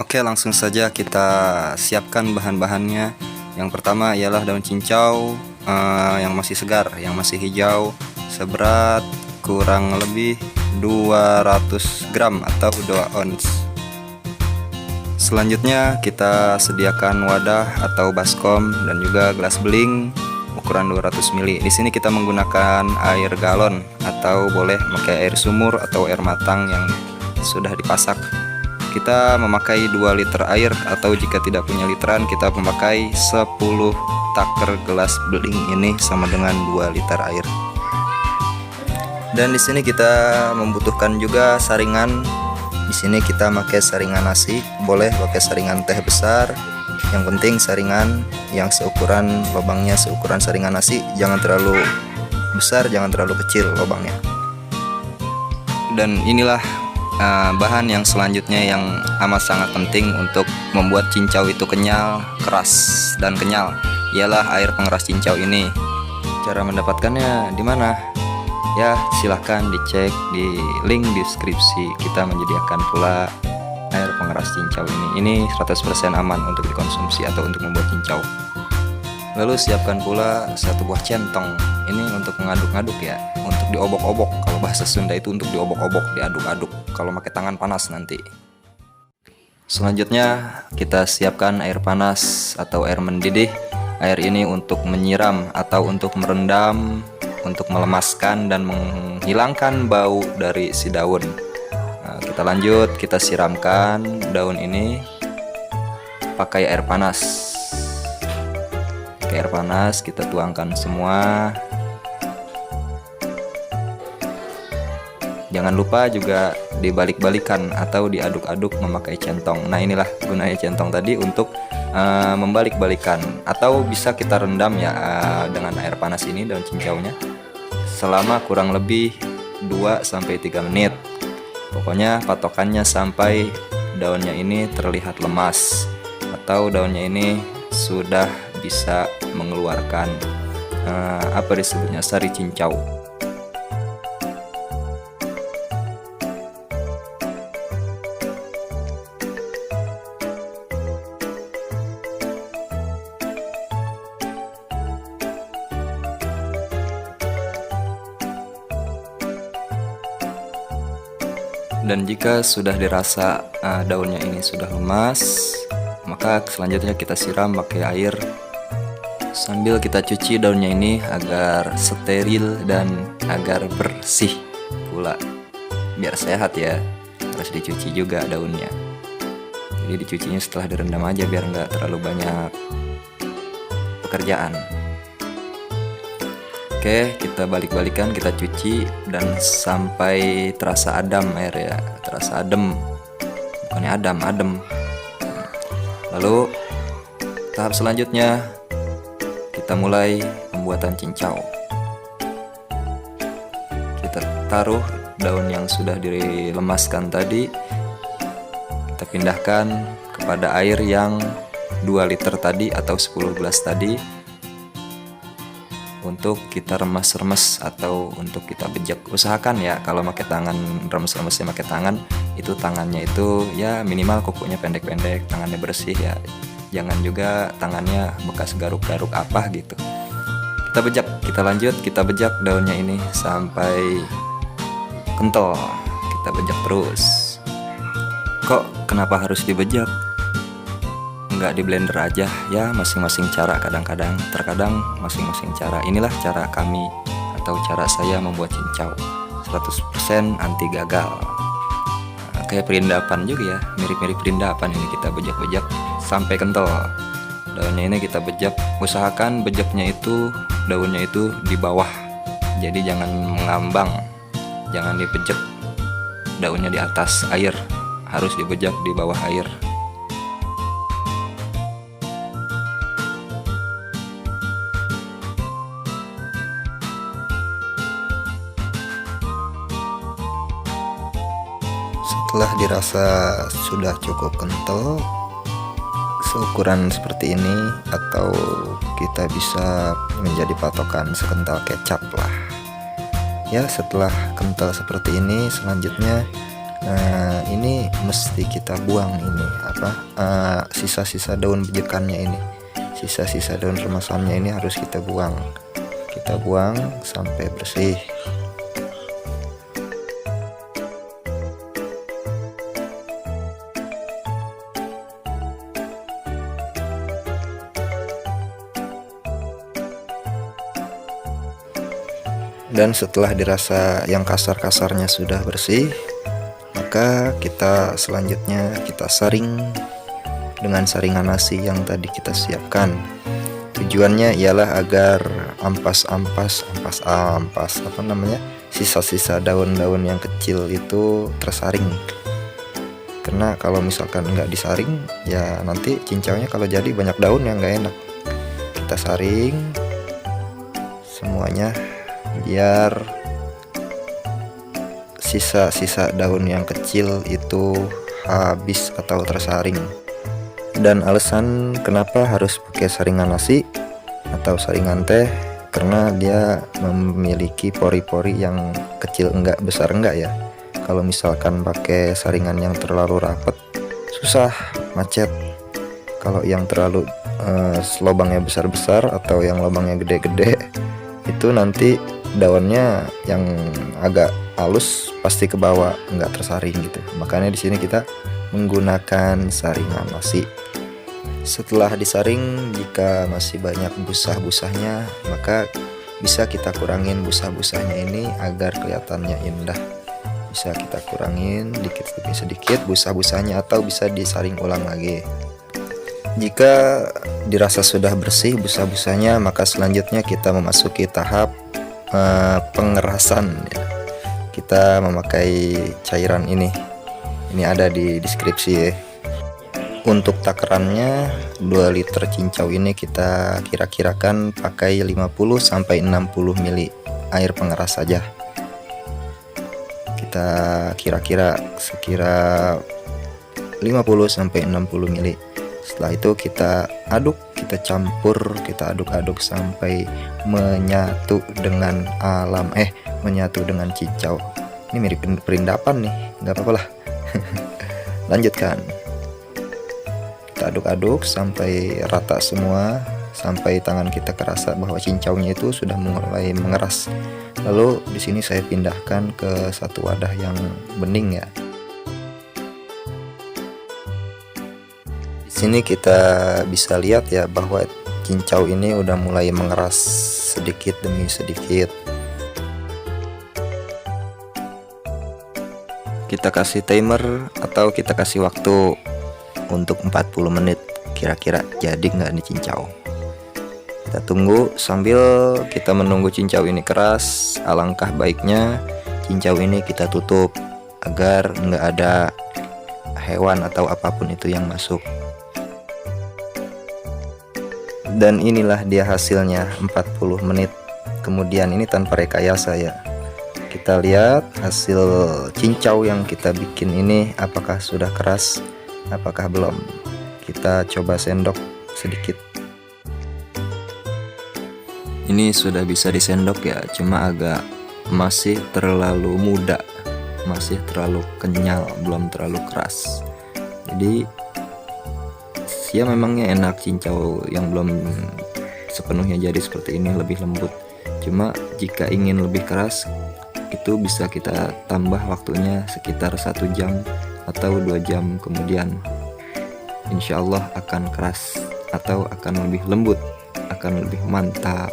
Oke, langsung saja kita siapkan bahan-bahannya. Yang pertama ialah daun cincau yang masih segar, yang masih hijau, seberat kurang lebih 200 gram atau 2 ons. Selanjutnya kita sediakan wadah atau baskom dan juga gelas beling ukuran 200 ml. Di sini kita menggunakan air galon atau boleh pakai air sumur atau air matang yang sudah dipasak. Kita memakai 2 liter air, atau jika tidak punya literan kita memakai 10 taker gelas beling ini sama dengan 2 liter air. Dan di sini kita membutuhkan juga saringan. Di sini kita pakai saringan nasi, boleh pakai saringan teh besar. Yang penting saringan yang seukuran lubangnya seukuran saringan nasi, jangan terlalu besar, jangan terlalu kecil lubangnya. Dan inilah bahan yang selanjutnya yang amat sangat penting untuk membuat cincau itu kenyal, keras, dan kenyal, ialah air pengeras cincau ini. Cara mendapatkannya di mana? Ya, silahkan dicek di link deskripsi. Kita menyediakan pula air pengeras cincau ini. Ini 100% aman untuk dikonsumsi atau untuk membuat cincau. Lalu siapkan pula 1 buah centong. Ini untuk mengaduk-aduk ya, untuk diobok-obok. Kalau bahasa Sunda itu untuk diobok-obok, diaduk-aduk. Kalau pakai tangan panas nanti. Selanjutnya kita siapkan air panas atau air mendidih. Air ini untuk menyiram atau untuk merendam, untuk melemaskan dan menghilangkan bau dari si daun. Nah, kita lanjut, kita siramkan daun ini pakai air panas. Air panas kita tuangkan semua. Jangan lupa juga dibalik-balikan atau diaduk-aduk memakai centong. Nah, inilah gunanya centong tadi, untuk membalik-balikan, atau bisa kita rendam ya dengan air panas ini daun cincaunya selama kurang lebih 2-3 menit. Pokoknya patokannya sampai daunnya ini terlihat lemas atau daunnya ini sudah bisa mengeluarkan apa disebutnya, sari cincau. Dan jika sudah dirasa daunnya ini sudah lemas, maka selanjutnya kita siram pakai air sambil kita cuci daunnya ini agar steril dan agar bersih pula. Biar sehat ya, harus dicuci juga daunnya. Jadi dicucinya setelah direndam aja biar nggak terlalu banyak pekerjaan. Oke, kita balik-balikan, kita cuci dan sampai terasa adem air ya, terasa adem, bukannya adem. Lalu tahap selanjutnya kita mulai pembuatan cincau. Kita taruh daun yang sudah dilemaskan tadi, kita pindahkan kepada air yang 2 liter tadi atau 10 gelas tadi, untuk kita remas-remas atau untuk kita bejek. Usahakan ya kalau pakai tangan, remes-remesnya pakai tangan, itu tangannya itu ya minimal kukunya pendek-pendek, tangannya bersih ya. Jangan juga tangannya bekas garuk-garuk apa gitu. Kita bejek, kita lanjut, kita bejek daunnya ini sampai kental. Kita bejek terus. Kok kenapa harus dibejek? Nggak di blender aja ya, masing-masing cara, terkadang masing-masing cara. Inilah cara kami atau cara saya membuat cincau 100% anti gagal. Kayak perindapan juga ya, mirip-mirip perindapan ini, kita bejek-bejek sampai kental. Daunnya ini kita bejek, usahakan bejeknya itu daunnya itu di bawah, jadi jangan mengambang, jangan dibejek daunnya di atas air, harus dibejek di bawah air. Setelah dirasa sudah cukup kental, seukuran seperti ini, atau kita bisa menjadi patokan sekental kecap lah ya. Setelah kental seperti ini, selanjutnya Nah, ini mesti kita buang ini sisa-sisa daun bejekannya ini. Sisa-sisa daun remasannya ini harus kita buang. Kita buang sampai bersih. Dan setelah dirasa yang kasar-kasarnya sudah bersih, maka kita selanjutnya kita saring dengan saringan nasi yang tadi kita siapkan. Tujuannya ialah agar ampas sisa-sisa daun-daun yang kecil itu tersaring. Karena kalau misalkan nggak disaring, ya nanti cincaunya kalau jadi banyak daun yang nggak enak. Kita saring semuanya biar sisa-sisa daun yang kecil itu habis atau tersaring. Dan alasan kenapa harus pakai saringan nasi atau saringan teh, karena dia memiliki pori-pori yang kecil enggak, besar enggak ya. Kalau misalkan pakai saringan yang terlalu rapat, susah, macet. Kalau yang terlalu lubangnya besar-besar atau yang lubangnya gede-gede, itu nanti daunnya yang agak halus pasti ke bawah, nggak tersaring gitu. Makanya di sini kita menggunakan saringan nasi. Setelah disaring, jika masih banyak busah-busahnya, maka bisa kita kurangin busah-busahnya ini agar kelihatannya indah. Bisa kita kurangin dikit demi sedikit busah-busahnya, atau bisa disaring ulang lagi. Jika dirasa sudah bersih busah-busahnya, maka selanjutnya kita memasuki tahap pengerasan ya. Kita memakai cairan ini ada di deskripsi ya. Untuk takarannya 2 liter cincau ini kita kira-kirakan pakai 50-60 ml air pengeras saja. Kita kira-kira sekira 50-60 ml. Setelah itu kita aduk, kita campur, kita aduk-aduk sampai menyatu dengan menyatu dengan cincau. Ini mirip perindapan nih, nggak apa-apa lah. Lanjutkan. Kita aduk-aduk sampai rata semua, sampai tangan kita kerasa bahwa cincaunya itu sudah mulai mengeras. Lalu di sini saya pindahkan ke satu wadah yang bening ya. Sini kita bisa lihat ya bahwa cincau ini udah mulai mengeras sedikit demi sedikit. Kita kasih timer atau kita kasih waktu untuk 40 menit, kira-kira jadi nggak nih cincau. Kita tunggu sambil kita menunggu cincau ini keras. Alangkah baiknya cincau ini kita tutup agar nggak ada hewan atau apapun itu yang masuk. Dan inilah dia hasilnya 40 menit kemudian. Ini tanpa rekayasa ya. Kita lihat hasil cincau yang kita bikin ini apakah sudah keras, apakah belum. Kita coba sendok sedikit. Ini sudah bisa disendok ya, cuma agak masih terlalu muda, masih terlalu kenyal, belum terlalu keras. Jadi ya memangnya enak cincau yang belum sepenuhnya jadi seperti ini, lebih lembut. Cuma jika ingin lebih keras, itu bisa kita tambah waktunya sekitar 1 jam atau 2 jam kemudian. Insya Allah akan keras atau akan lebih lembut, akan lebih mantap.